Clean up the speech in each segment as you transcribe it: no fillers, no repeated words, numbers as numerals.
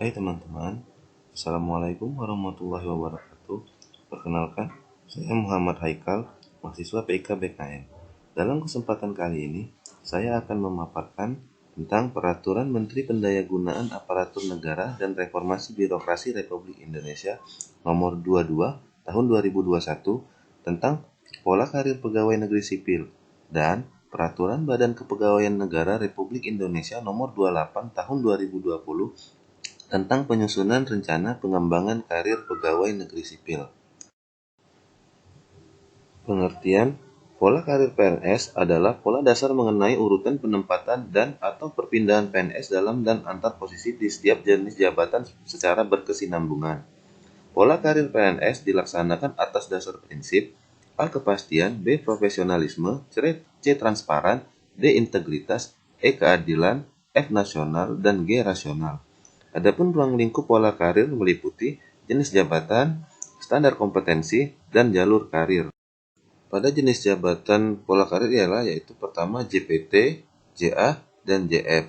Hai teman-teman, Assalamualaikum warahmatullahi wabarakatuh. Perkenalkan, saya Muhammad Haikal, mahasiswa PIK BKN. Dalam kesempatan kali ini, saya akan memaparkan tentang Peraturan Menteri Pendayagunaan Aparatur Negara dan Reformasi Birokrasi Republik Indonesia Nomor 22 Tahun 2021 tentang pola karir pegawai negeri sipil dan Peraturan Badan Kepegawaian Negara Republik Indonesia Nomor 28 Tahun 2020 tentang penyusunan rencana pengembangan karir pegawai negeri sipil. Pengertian pola karir PNS adalah pola dasar mengenai urutan penempatan dan atau perpindahan PNS dalam dan antar posisi di setiap jenis jabatan secara berkesinambungan. Pola karir PNS dilaksanakan atas dasar prinsip A. Kepastian, B. Profesionalisme, C. Transparan, D. Integritas, E. Keadilan, F. Nasional, dan G. Rasional. Adapun ruang lingkup pola karir meliputi jenis jabatan, standar kompetensi, dan jalur karir. Pada jenis jabatan pola karir ialah yaitu pertama JPT, JA, dan JF.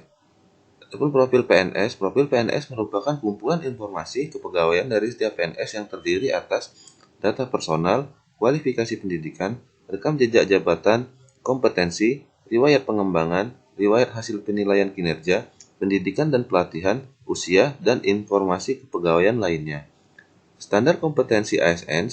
Adapun profil PNS merupakan kumpulan informasi kepegawaian dari setiap PNS yang terdiri atas data personal, kualifikasi pendidikan, rekam jejak jabatan, kompetensi, riwayat pengembangan, riwayat hasil penilaian kinerja, pendidikan dan pelatihan, usia, dan informasi kepegawaian lainnya. Standar kompetensi ASN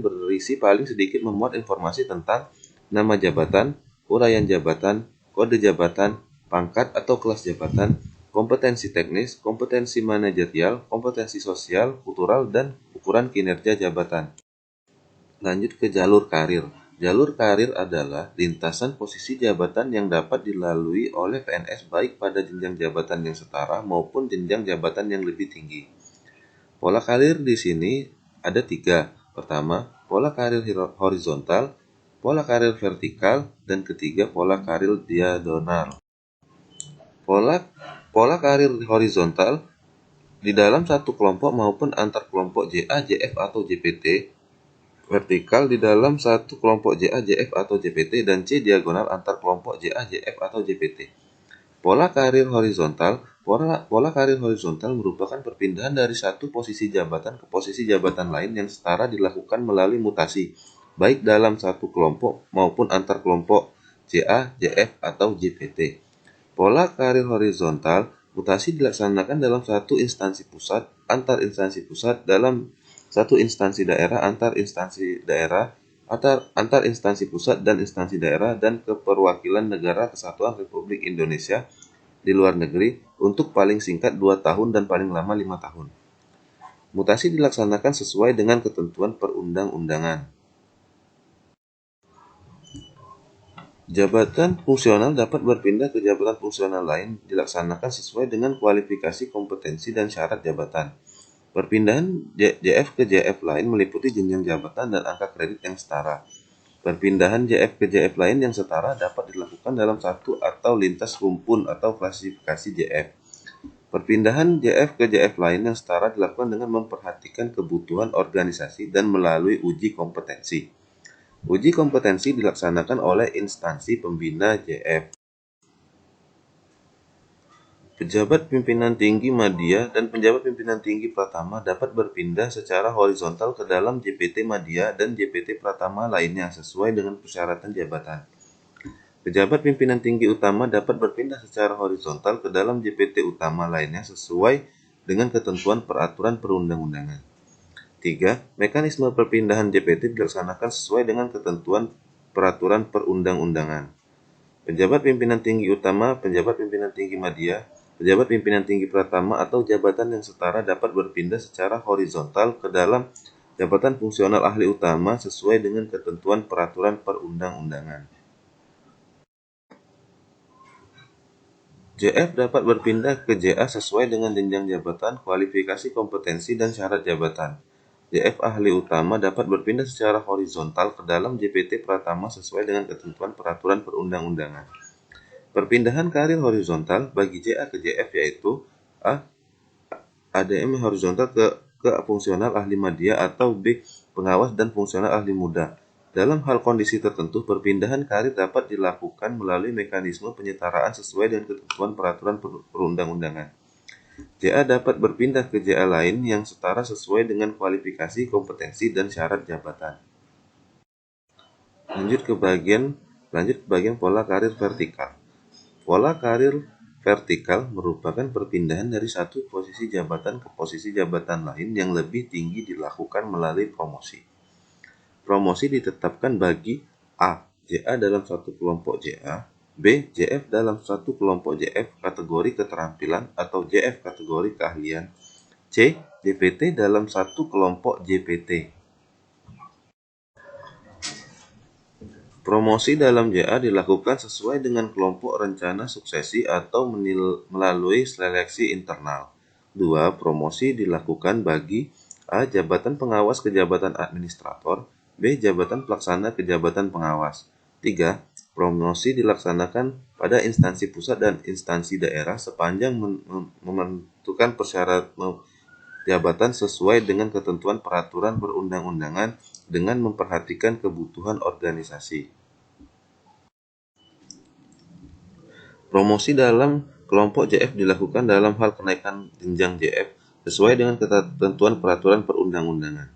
berisi paling sedikit memuat informasi tentang nama jabatan, uraian jabatan, kode jabatan, pangkat atau kelas jabatan, kompetensi teknis, kompetensi manajerial, kompetensi sosial, kultural, dan ukuran kinerja jabatan. Lanjut ke jalur karir. Jalur karir adalah lintasan posisi jabatan yang dapat dilalui oleh PNS baik pada jenjang jabatan yang setara maupun jenjang jabatan yang lebih tinggi. Pola karir di sini ada 3. Pertama, pola karir horizontal, pola karir vertikal, dan ketiga, pola karir diagonal. Pola karir horizontal di dalam satu kelompok maupun antar kelompok JA, JF, atau JPT. Vertikal di dalam satu kelompok JA, JF, atau JPT, dan C diagonal antar kelompok JA, JF, atau JPT. Pola karir horizontal merupakan perpindahan dari satu posisi jabatan ke posisi jabatan lain yang setara dilakukan melalui mutasi, baik dalam satu kelompok maupun antar kelompok JA, JF, atau JPT. Pola karir horizontal, mutasi dilaksanakan dalam satu instansi pusat, antar instansi pusat, dalam satu instansi daerah, antar instansi daerah, antar instansi pusat dan instansi daerah, dan keperwakilan negara kesatuan Republik Indonesia di luar negeri untuk paling singkat 2 tahun dan paling lama 5 tahun. Mutasi dilaksanakan sesuai dengan ketentuan perundang-undangan. Jabatan fungsional dapat berpindah ke jabatan fungsional lain dilaksanakan sesuai dengan kualifikasi, kompetensi, dan syarat jabatan. Perpindahan JF ke JF lain meliputi jenjang jabatan dan angka kredit yang setara. Perpindahan JF ke JF lain yang setara dapat dilakukan dalam satu atau lintas rumpun atau klasifikasi JF. Perpindahan JF ke JF lain yang setara dilakukan dengan memperhatikan kebutuhan organisasi dan melalui uji kompetensi. Uji kompetensi dilaksanakan oleh instansi pembina JF. Pejabat pimpinan tinggi madya dan pejabat pimpinan tinggi pratama dapat berpindah secara horizontal ke dalam JPT madya dan JPT pratama lainnya sesuai dengan persyaratan jabatan. Pejabat pimpinan tinggi utama dapat berpindah secara horizontal ke dalam JPT utama lainnya sesuai dengan ketentuan peraturan perundang-undangan. 3. Mekanisme perpindahan JPT dilaksanakan sesuai dengan ketentuan peraturan perundang-undangan. Pejabat pimpinan tinggi utama, pejabat pimpinan tinggi madya, pejabat pimpinan tinggi pratama atau jabatan yang setara dapat berpindah secara horizontal ke dalam jabatan fungsional ahli utama sesuai dengan ketentuan peraturan perundang-undangan. JF dapat berpindah ke JA sesuai dengan jenjang jabatan, kualifikasi, kompetensi, dan syarat jabatan. JF ahli utama dapat berpindah secara horizontal ke dalam JPT pratama sesuai dengan ketentuan peraturan perundang-undangan. Perpindahan karir horizontal bagi JA ke JF yaitu A. ADM horizontal ke fungsional ahli madya atau B. Pengawas dan fungsional ahli muda. Dalam hal kondisi tertentu, perpindahan karir dapat dilakukan melalui mekanisme penyetaraan sesuai dengan ketentuan peraturan perundang-undangan. JA dapat berpindah ke JA lain yang setara sesuai dengan kualifikasi, kompetensi, dan syarat jabatan. Lanjut ke bagian pola karir vertikal. Pola karir vertikal merupakan perpindahan dari satu posisi jabatan ke posisi jabatan lain yang lebih tinggi dilakukan melalui promosi. Promosi ditetapkan bagi A. JA dalam satu kelompok JA, B. JF dalam satu kelompok JF kategori keterampilan atau JF kategori keahlian, C. JPT dalam satu kelompok JPT. Promosi dalam JA dilakukan sesuai dengan kelompok rencana suksesi atau melalui seleksi internal. 2. Promosi dilakukan bagi A. Jabatan pengawas ke jabatan administrator, B. Jabatan pelaksana ke jabatan pengawas. 3. Promosi dilaksanakan pada instansi pusat dan instansi daerah sepanjang menentukan persyaratan jabatan sesuai dengan ketentuan peraturan perundang-undangan dengan memperhatikan kebutuhan organisasi. Promosi dalam kelompok JF dilakukan dalam hal kenaikan jenjang JF sesuai dengan ketentuan peraturan perundang-undangan.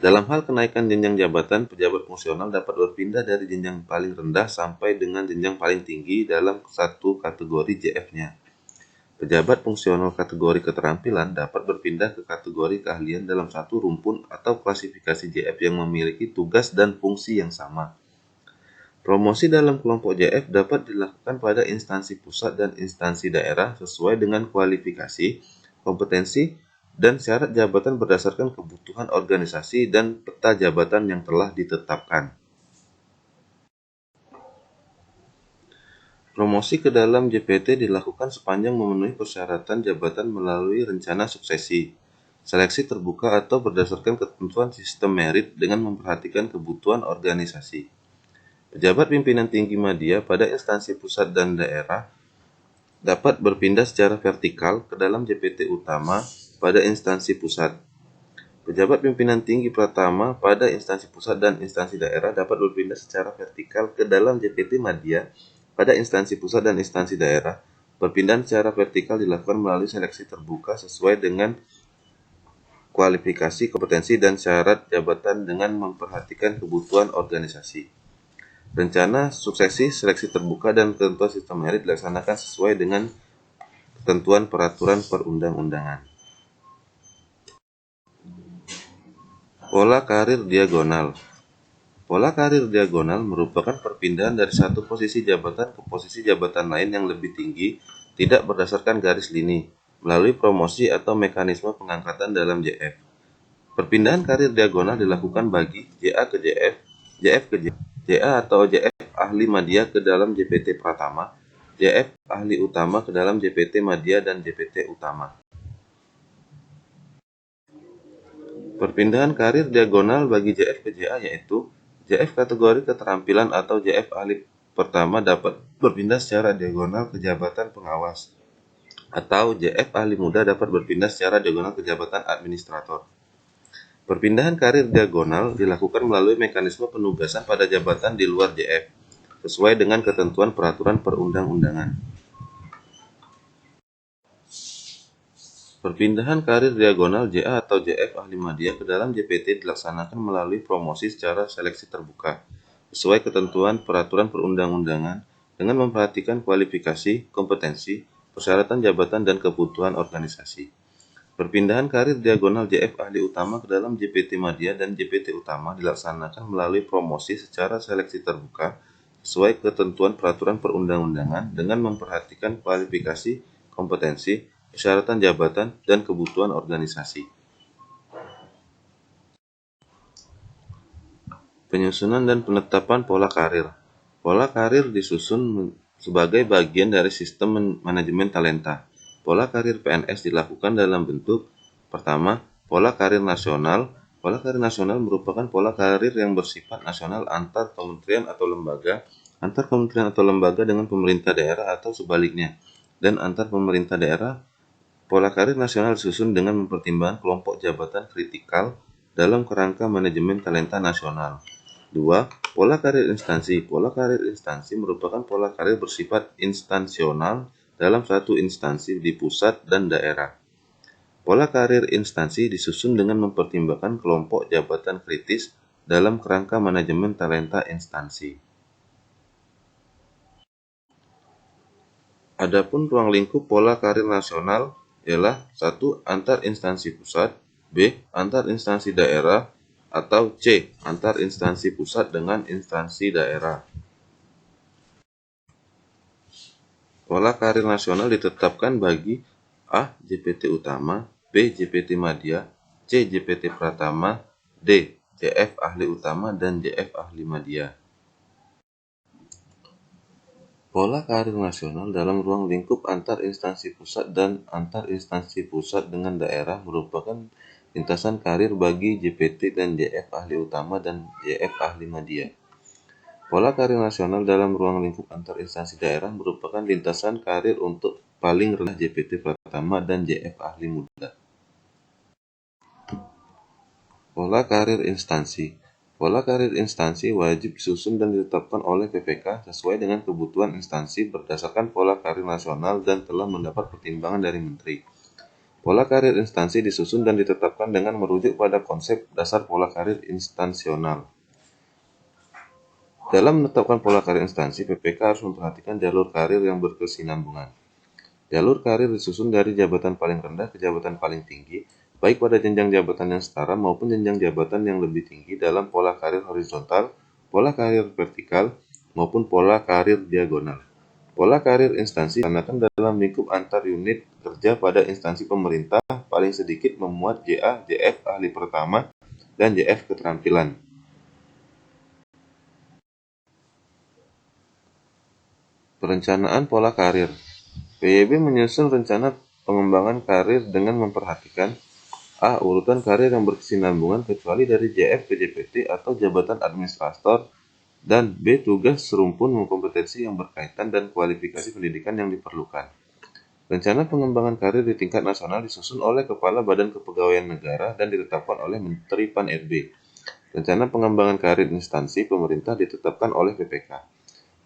Dalam hal kenaikan jenjang jabatan, pejabat fungsional dapat berpindah dari jenjang paling rendah sampai dengan jenjang paling tinggi dalam satu kategori JF-nya. Pejabat fungsional kategori keterampilan dapat berpindah ke kategori keahlian dalam satu rumpun atau klasifikasi JF yang memiliki tugas dan fungsi yang sama. Promosi dalam kelompok JF dapat dilakukan pada instansi pusat dan instansi daerah sesuai dengan kualifikasi, kompetensi, dan syarat jabatan berdasarkan kebutuhan organisasi dan peta jabatan yang telah ditetapkan. Promosi ke dalam JPT dilakukan sepanjang memenuhi persyaratan jabatan melalui rencana suksesi, seleksi terbuka atau berdasarkan ketentuan sistem merit dengan memperhatikan kebutuhan organisasi. Pejabat pimpinan tinggi media pada instansi pusat dan daerah dapat berpindah secara vertikal ke dalam JPT utama pada instansi pusat. Pejabat pimpinan tinggi pratama pada instansi pusat dan instansi daerah dapat berpindah secara vertikal ke dalam JPT media pada instansi pusat dan instansi daerah. Perpindahan secara vertikal dilakukan melalui seleksi terbuka sesuai dengan kualifikasi, kompetensi, dan syarat jabatan dengan memperhatikan kebutuhan organisasi. Rencana suksesi, seleksi terbuka, dan ketentuan sistem merit dilaksanakan sesuai dengan ketentuan peraturan perundang-undangan. Pola karir diagonal. Pola karir diagonal merupakan perpindahan dari satu posisi jabatan ke posisi jabatan lain yang lebih tinggi, tidak berdasarkan garis lini, melalui promosi atau mekanisme pengangkatan dalam JF. Perpindahan karir diagonal dilakukan bagi JA ke JF, JF ke JA, JA atau JF ahli media ke dalam JPT pratama, JF ahli utama ke dalam JPT media dan JPT utama. Perpindahan karir diagonal bagi JF ke JA yaitu JF kategori keterampilan atau JF ahli pertama dapat berpindah secara diagonal ke jabatan pengawas, atau JF ahli muda dapat berpindah secara diagonal ke jabatan administrator. Perpindahan karir diagonal dilakukan melalui mekanisme penugasan pada jabatan di luar JF, sesuai dengan ketentuan peraturan perundang-undangan. Perpindahan karir diagonal JA atau JF ahli media ke dalam JPT dilaksanakan melalui promosi secara seleksi terbuka, sesuai ketentuan peraturan perundang-undangan dengan memperhatikan kualifikasi, kompetensi, persyaratan jabatan, dan kebutuhan organisasi. Perpindahan karir diagonal JF ahli utama ke dalam JPT media dan JPT utama dilaksanakan melalui promosi secara seleksi terbuka, sesuai ketentuan peraturan perundang-undangan dengan memperhatikan kualifikasi, kompetensi, persyaratan jabatan, dan kebutuhan organisasi. Penyusunan dan penetapan pola karir. Pola karir disusun sebagai bagian dari sistem manajemen talenta. Pola karir PNS dilakukan dalam bentuk: pertama, pola karir nasional. Pola karir nasional merupakan pola karir yang bersifat nasional antar kementerian atau lembaga, antar kementerian atau lembaga dengan pemerintah daerah atau sebaliknya, dan antar pemerintah daerah. Pola karir nasional disusun dengan mempertimbangkan kelompok jabatan kritikal dalam kerangka manajemen talenta nasional. 2. Pola karir instansi. Pola karir instansi merupakan pola karir bersifat instansional dalam satu instansi di pusat dan daerah. Pola karir instansi disusun dengan mempertimbangkan kelompok jabatan kritis dalam kerangka manajemen talenta instansi. Adapun ruang lingkup pola karir nasional ialah 1. Antar instansi pusat, B. Antar instansi daerah, atau C. Antar instansi pusat dengan instansi daerah. Pola karir nasional ditetapkan bagi A. JPT utama, B. JPT madya, C. JPT pratama, D. JF ahli utama, dan JF ahli madya. Pola karir nasional dalam ruang lingkup antar instansi pusat dan antar instansi pusat dengan daerah merupakan lintasan karir bagi JPT dan JF ahli utama dan JF ahli madya. Pola karir nasional dalam ruang lingkup antar instansi daerah merupakan lintasan karir untuk paling rendah JPT pratama dan JF ahli muda. Pola karir instansi. Pola karir instansi wajib disusun dan ditetapkan oleh PPK sesuai dengan kebutuhan instansi berdasarkan pola karir nasional dan telah mendapat pertimbangan dari Menteri. Pola karir instansi disusun dan ditetapkan dengan merujuk pada konsep dasar pola karir instansional. Dalam menetapkan pola karir instansi, PPK harus memperhatikan jalur karir yang berkesinambungan. Jalur karir disusun dari jabatan paling rendah ke jabatan paling tinggi, baik pada jenjang jabatan yang setara maupun jenjang jabatan yang lebih tinggi dalam pola karir horizontal, pola karir vertikal, maupun pola karir diagonal. Pola karir instansi dilaksanakan dalam lingkup antar unit kerja pada instansi pemerintah paling sedikit memuat JA, JF ahli pertama, dan JF keterampilan. Perencanaan pola karir. PYB menyusun rencana pengembangan karir dengan memperhatikan A. Urutan karir yang berkesinambungan kecuali dari JF ke JPT atau jabatan administrator, dan B. Tugas serumpun kompetensi yang berkaitan dan kualifikasi pendidikan yang diperlukan. Rencana pengembangan karir di tingkat nasional disusun oleh Kepala Badan Kepegawaian Negara dan ditetapkan oleh Menteri Pan-RB. Rencana pengembangan karir instansi pemerintah ditetapkan oleh PPK.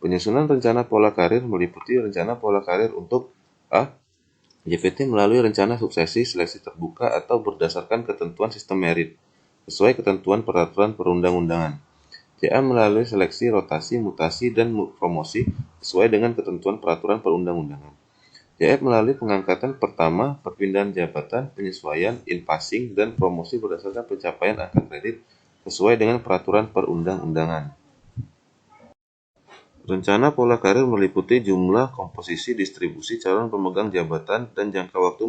Penyusunan rencana pola karir meliputi rencana pola karir untuk A. JPT melalui rencana suksesi seleksi terbuka atau berdasarkan ketentuan sistem merit, sesuai ketentuan peraturan perundang-undangan. JA melalui seleksi, rotasi, mutasi, dan promosi sesuai dengan ketentuan peraturan perundang-undangan. JF melalui pengangkatan pertama, perpindahan jabatan, penyesuaian, in-passing, dan promosi berdasarkan pencapaian angka kredit sesuai dengan peraturan perundang-undangan. Rencana pola karir meliputi jumlah, komposisi, distribusi calon pemegang jabatan, dan jangka waktu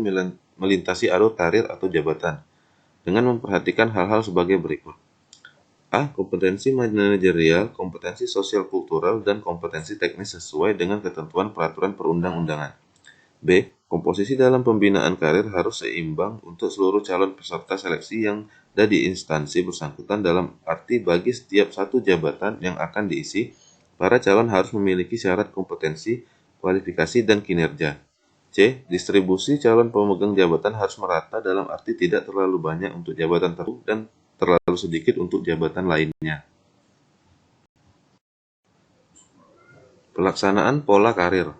melintasi alur karir atau jabatan, dengan memperhatikan hal-hal sebagai berikut. A. Kompetensi manajerial, kompetensi sosial kultural, dan kompetensi teknis sesuai dengan ketentuan peraturan perundang-undangan. B. Komposisi dalam pembinaan karir harus seimbang untuk seluruh calon peserta seleksi yang ada di instansi bersangkutan dalam arti bagi setiap satu jabatan yang akan diisi, para calon harus memiliki syarat kompetensi, kualifikasi, dan kinerja. C. Distribusi calon pemegang jabatan harus merata dalam arti tidak terlalu banyak untuk jabatan tertentu dan terlalu sedikit untuk jabatan lainnya. Pelaksanaan pola karir.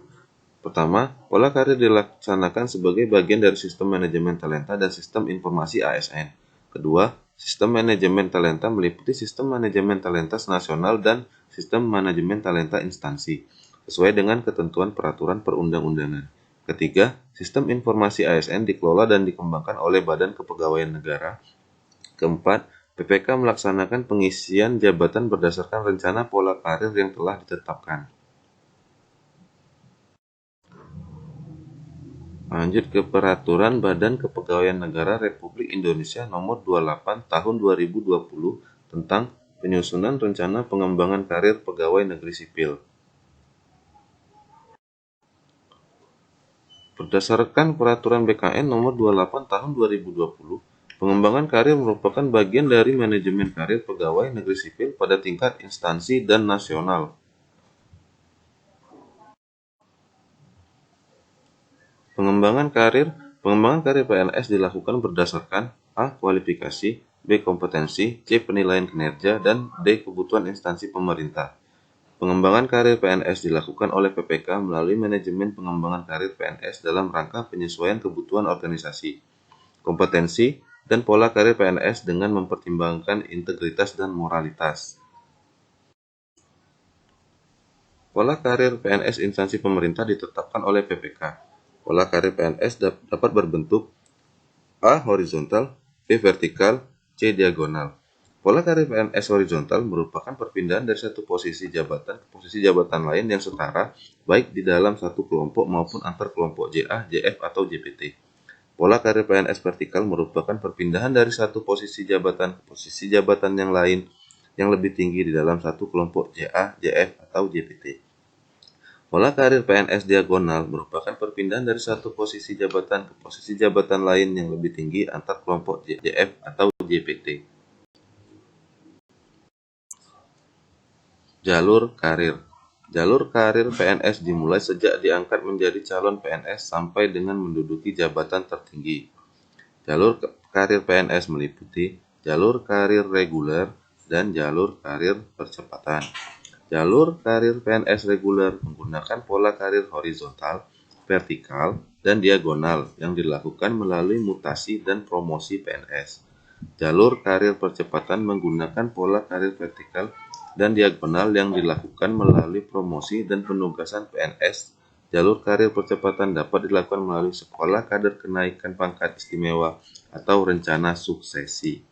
Pertama, pola karir dilaksanakan sebagai bagian dari sistem manajemen talenta dan sistem informasi ASN. Kedua, sistem manajemen talenta meliputi sistem manajemen talenta nasional dan sistem manajemen talenta instansi, sesuai dengan ketentuan peraturan perundang-undangan. Ketiga, sistem informasi ASN dikelola dan dikembangkan oleh Badan Kepegawaian Negara. Keempat, PPK melaksanakan pengisian jabatan berdasarkan rencana pola karir yang telah ditetapkan. Lanjut ke Peraturan Badan Kepegawaian Negara Republik Indonesia Nomor 28 Tahun 2020 tentang penyusunan rencana pengembangan karir pegawai negeri sipil. Berdasarkan Peraturan BKN Nomor 28 Tahun 2020, pengembangan karir merupakan bagian dari manajemen karir pegawai negeri sipil pada tingkat instansi dan nasional. Pengembangan karir PNS dilakukan berdasarkan A. Kualifikasi, B. Kompetensi, C. Penilaian kinerja, dan D. Kebutuhan instansi pemerintah. Pengembangan karir PNS dilakukan oleh PPK melalui manajemen pengembangan karir PNS dalam rangka penyesuaian kebutuhan organisasi, kompetensi, dan pola karir PNS dengan mempertimbangkan integritas dan moralitas. Pola karir PNS instansi pemerintah ditetapkan oleh PPK. Pola karir PNS dapat berbentuk A. Horizontal, B. Vertikal, C. Diagonal. Pola karir PNS horizontal merupakan perpindahan dari satu posisi jabatan ke posisi jabatan lain yang setara, baik di dalam satu kelompok maupun antar kelompok JA, JF, atau JPT. Pola karir PNS vertikal merupakan perpindahan dari satu posisi jabatan ke posisi jabatan yang lain yang lebih tinggi di dalam satu kelompok JA, JF, atau JPT. Pola karir PNS diagonal merupakan perpindahan dari satu posisi jabatan ke posisi jabatan lain yang lebih tinggi antar kelompok JF atau JPT. Jalur karir. Jalur karir PNS dimulai sejak diangkat menjadi calon PNS sampai dengan menduduki jabatan tertinggi. Jalur karir PNS meliputi jalur karir reguler dan jalur karir percepatan. Jalur karir PNS reguler menggunakan pola karir horizontal, vertikal, dan diagonal yang dilakukan melalui mutasi dan promosi PNS. Jalur karir percepatan menggunakan pola karir vertikal dan diagonal yang dilakukan melalui promosi dan penugasan PNS. Jalur karir percepatan dapat dilakukan melalui sekolah kader kenaikan pangkat istimewa atau rencana suksesi.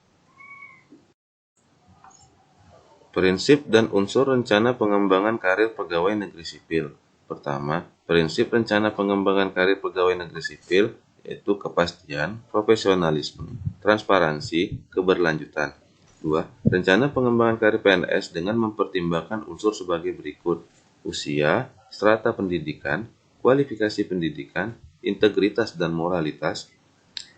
Prinsip dan unsur rencana pengembangan karir pegawai negeri sipil. Pertama, prinsip rencana pengembangan karir pegawai negeri sipil yaitu kepastian, profesionalisme, transparansi, keberlanjutan. 2. Rencana pengembangan karir PNS dengan mempertimbangkan unsur sebagai berikut: usia, strata pendidikan, kualifikasi pendidikan, integritas dan moralitas,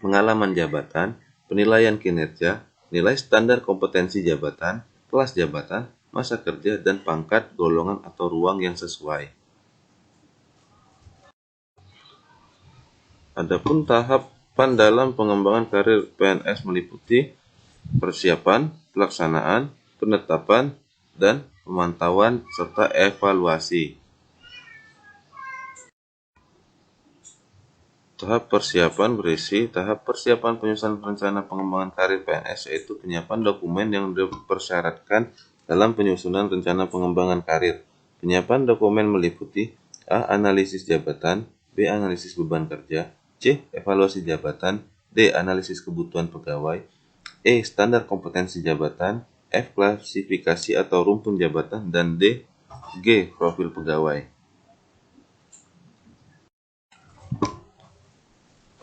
pengalaman jabatan, penilaian kinerja, nilai standar kompetensi jabatan, kelas jabatan, masa kerja, dan pangkat, golongan, atau ruang yang sesuai. Adapun tahapan dalam pengembangan karir PNS meliputi persiapan, pelaksanaan, penetapan, dan pemantauan serta evaluasi. Tahap persiapan berisi tahap persiapan penyusunan rencana pengembangan karir PNS, yaitu penyiapan dokumen yang dipersyaratkan dalam penyusunan rencana pengembangan karir. Penyiapan dokumen meliputi A. Analisis jabatan, B. Analisis beban kerja, C. Evaluasi jabatan, D. Analisis kebutuhan pegawai, E. Standar kompetensi jabatan, F. Klasifikasi atau rumpun jabatan, dan D. G. Profil pegawai.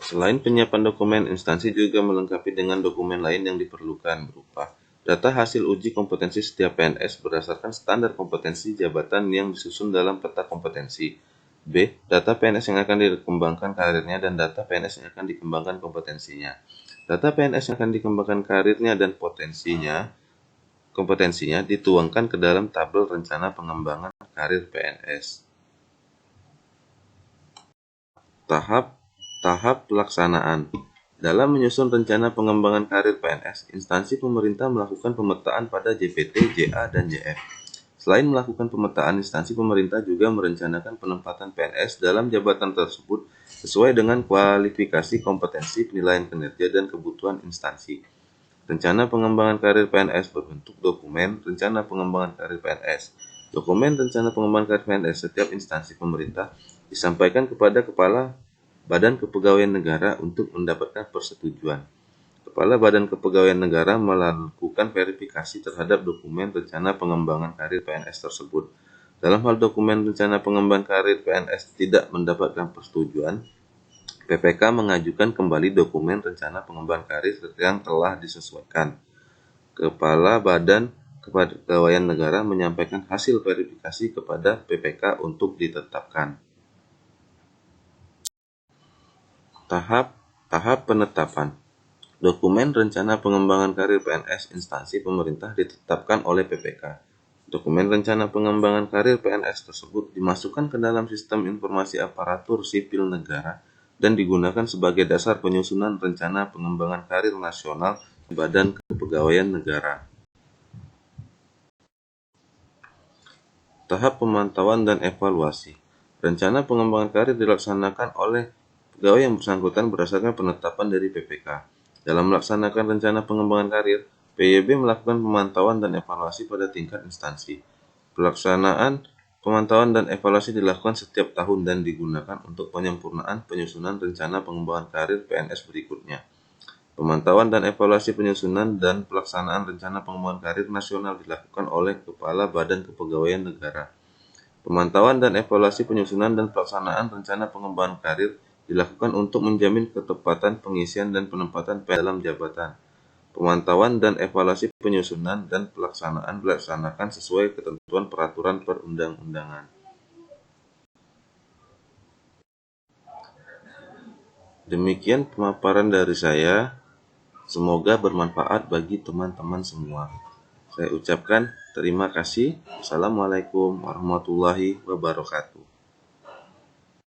Selain penyiapan dokumen, instansi juga melengkapi dengan dokumen lain yang diperlukan berupa data hasil uji kompetensi setiap PNS berdasarkan standar kompetensi jabatan yang disusun dalam peta kompetensi. B. Data PNS yang akan dikembangkan karirnya dan data PNS yang akan dikembangkan kompetensinya. Data PNS yang akan dikembangkan karirnya dan kompetensinya dituangkan ke dalam tabel rencana pengembangan karir PNS. Tahap pelaksanaan. Dalam menyusun rencana pengembangan karir PNS, instansi pemerintah melakukan pemetaan pada JPT, JA, dan JF. Selain melakukan pemetaan, instansi pemerintah juga merencanakan penempatan PNS dalam jabatan tersebut sesuai dengan kualifikasi, kompetensi, penilaian kinerja, dan kebutuhan instansi. Rencana pengembangan karir PNS berbentuk dokumen rencana pengembangan karir PNS. Dokumen rencana pengembangan karir PNS setiap instansi pemerintah disampaikan kepada Kepala Badan Kepegawaian Negara untuk mendapatkan persetujuan. Kepala Badan Kepegawaian Negara melakukan verifikasi terhadap dokumen rencana pengembangan karir PNS tersebut. Dalam hal dokumen rencana pengembangan karir PNS tidak mendapatkan persetujuan, PPK mengajukan kembali dokumen rencana pengembangan karir yang telah disesuaikan. Kepala Badan Kepegawaian Negara menyampaikan hasil verifikasi kepada PPK untuk ditetapkan. Tahap penetapan. Dokumen rencana pengembangan karir PNS instansi pemerintah ditetapkan oleh PPK. Dokumen rencana pengembangan karir PNS tersebut dimasukkan ke dalam sistem informasi aparatur sipil negara dan digunakan sebagai dasar penyusunan rencana pengembangan karir nasional Badan Kepegawaian Negara. Tahap pemantauan dan evaluasi. Rencana pengembangan karir dilaksanakan oleh pegawai yang bersangkutan berdasarkan penetapan dari PPK. Dalam melaksanakan rencana pengembangan karir, PYB melakukan pemantauan dan evaluasi pada tingkat instansi. Pelaksanaan pemantauan dan evaluasi dilakukan setiap tahun dan digunakan untuk penyempurnaan penyusunan rencana pengembangan karir PNS berikutnya. Pemantauan dan evaluasi penyusunan dan pelaksanaan rencana pengembangan karir nasional dilakukan oleh Kepala Badan Kepegawaian Negara. Pemantauan dan evaluasi penyusunan dan pelaksanaan rencana pengembangan karir dilakukan untuk menjamin ketepatan pengisian dan penempatan PNS dalam jabatan. Pemantauan dan evaluasi penyusunan dan pelaksanaan dilaksanakan sesuai ketentuan peraturan perundang-undangan. Demikian pemaparan dari saya. Semoga bermanfaat bagi teman-teman semua. Saya ucapkan terima kasih. Assalamualaikum warahmatullahi wabarakatuh.